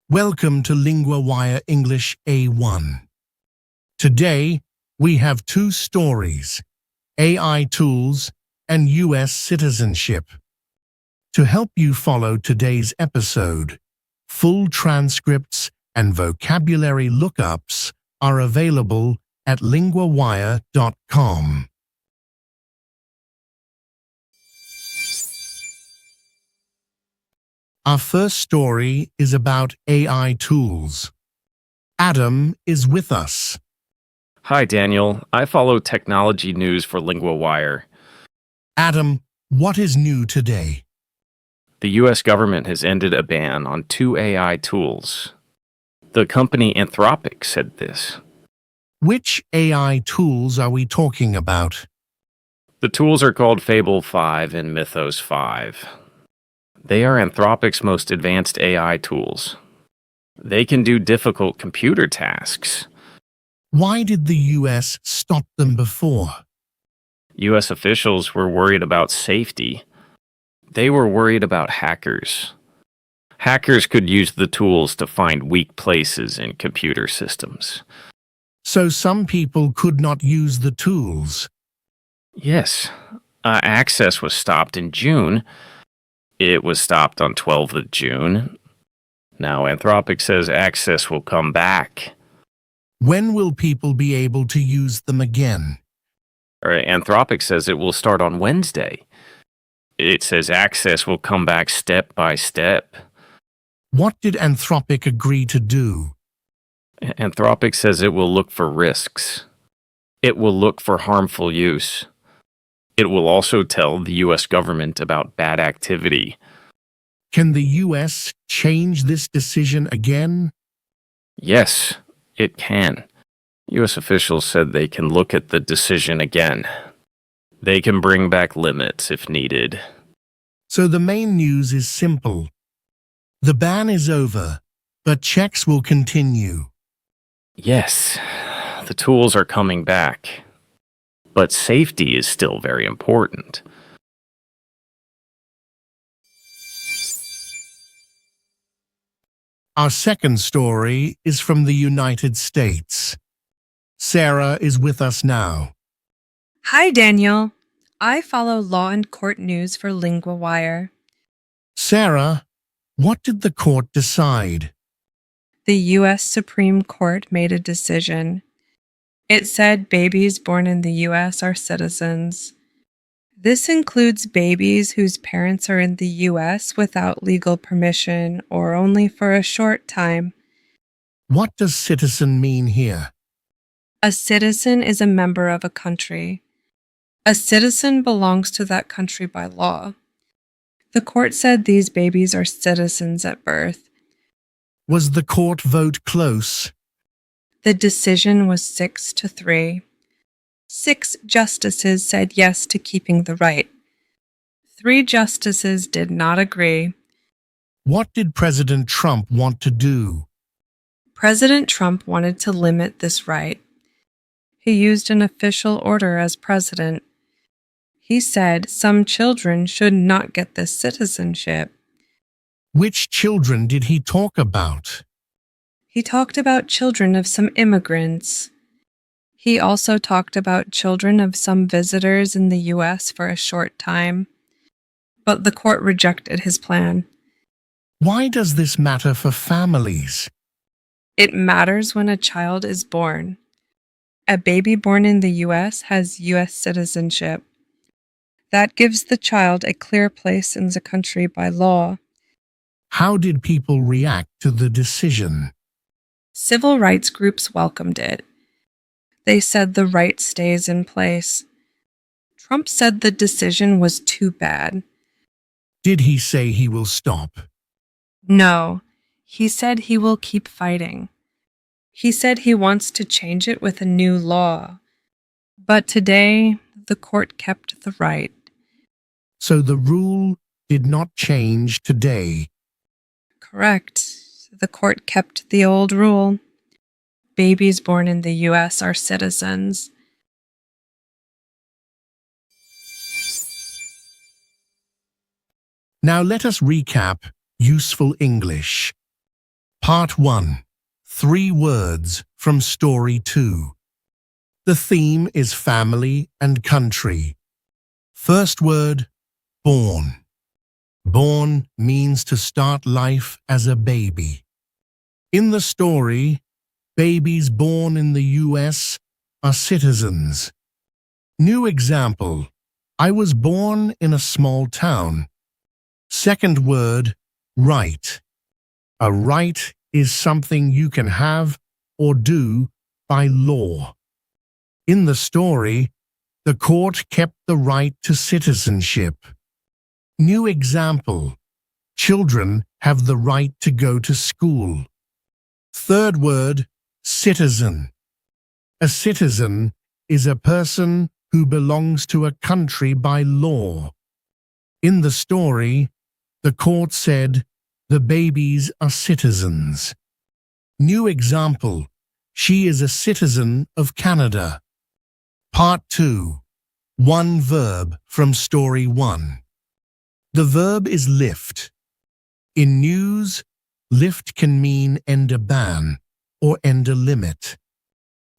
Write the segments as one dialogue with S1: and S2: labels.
S1: Welcome to LinguaWire English A1. Today, we have two stories, AI tools and U.S. citizenship. To help you follow today's episode, full transcripts and vocabulary lookups are available at LinguaWire.com. Our first story is about AI tools. Adam is with us.
S2: Hi, Daniel. I follow technology news for LinguaWire.
S1: Adam, what is new today?
S2: The U.S. government has ended a ban on two AI tools. The company Anthropic said this.
S1: Which AI tools are we talking about?
S2: The tools are called Fable 5 and Mythos 5. They are Anthropic's most advanced AI tools. They can do difficult computer tasks.
S1: Why did the U.S. stop them before?
S2: U.S. officials were worried about safety. They were worried about hackers. Hackers could use the tools to find weak places in computer systems.
S1: So some people could not use the tools.
S2: Yes. Access was stopped in June. It was stopped on 12th of June. Now Anthropic says access will come back.
S1: When will people be able to use them again?
S2: Anthropic says it will start on Wednesday. It says access will come back step by step.
S1: What did Anthropic agree to do?
S2: Anthropic says it will look for risks. It will look for harmful use. It will also tell the U.S. government about bad activity.
S1: Can the U.S. change this decision again?
S2: Yes, it can. U.S. officials said they can look at the decision again. They can bring back limits if needed.
S1: So the main news is simple. The ban is over, but checks will continue.
S2: Yes, the tools are coming back. But safety is still very important.
S1: Our second story is from the United States. Sarah is with us now.
S3: Hi, Daniel. I follow law and court news for LinguaWire.
S1: Sarah, what did the court decide?
S3: The U.S. Supreme Court made a decision. It said babies born in the U.S. are citizens. This includes babies whose parents are in the U.S. without legal permission or only for a short time.
S1: What does citizen mean here?
S3: A citizen is a member of a country. A citizen belongs to that country by law. The court said these babies are citizens at birth.
S1: Was the court vote close?
S3: The decision was 6-3. 6 justices said yes to keeping the right. 3 justices did not agree.
S1: What did President Trump want to do?
S3: President Trump wanted to limit this right. He used an official order as president. He said some children should not get this citizenship.
S1: Which children did he talk about?
S3: He talked about children of some immigrants. He also talked about children of some visitors in the U.S. for a short time. But the court rejected his plan.
S1: Why does this matter for families?
S3: It matters when a child is born. A baby born in the U.S. has U.S. citizenship. That gives the child a clear place in the country by law.
S1: How did people react to the decision?
S3: Civil rights groups welcomed it. They said the right stays in place. Trump said the decision was too bad.
S1: Did he say he will stop?
S3: No, he said he will keep fighting. He said he wants to change it with a new law. But today, the court kept the right.
S1: So the rule did not change today.
S3: Correct. The court kept the old rule. Babies born in the U.S. are citizens.
S1: Now let us recap useful English. Part 1. 3 words from Story 2. The theme is family and country. First word, born. Born means to start life as a baby. In the story, babies born in the US are citizens. New example, I was born in a small town. Second word, right. A right is something you can have or do by law. In the story, the court kept the right to citizenship. New example, children have the right to go to school. Third word, citizen. A citizen is a person who belongs to a country by law. In the story, the court said the babies are citizens. New example, she is a citizen of Canada. Part 2. 1 verb from Story 1. The verb is lift. In news, lift can mean end a ban or end a limit.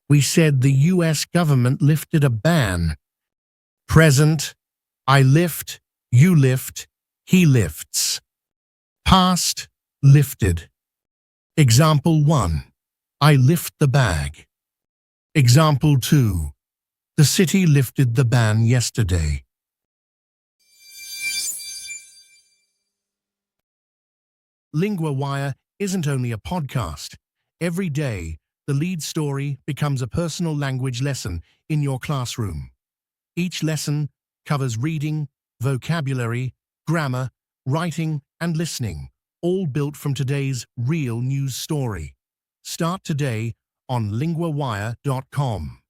S1: We said the US government lifted a ban. Present, I lift, you lift, he lifts. Past, lifted. Example 1. I lift the bag. Example 2. The city lifted the ban yesterday. LinguaWire isn't only a podcast. Every day, the lead story becomes a personal language lesson in your classroom. Each lesson covers reading, vocabulary, grammar, writing, and listening, all built from today's real news story. Start today on LinguaWire.com.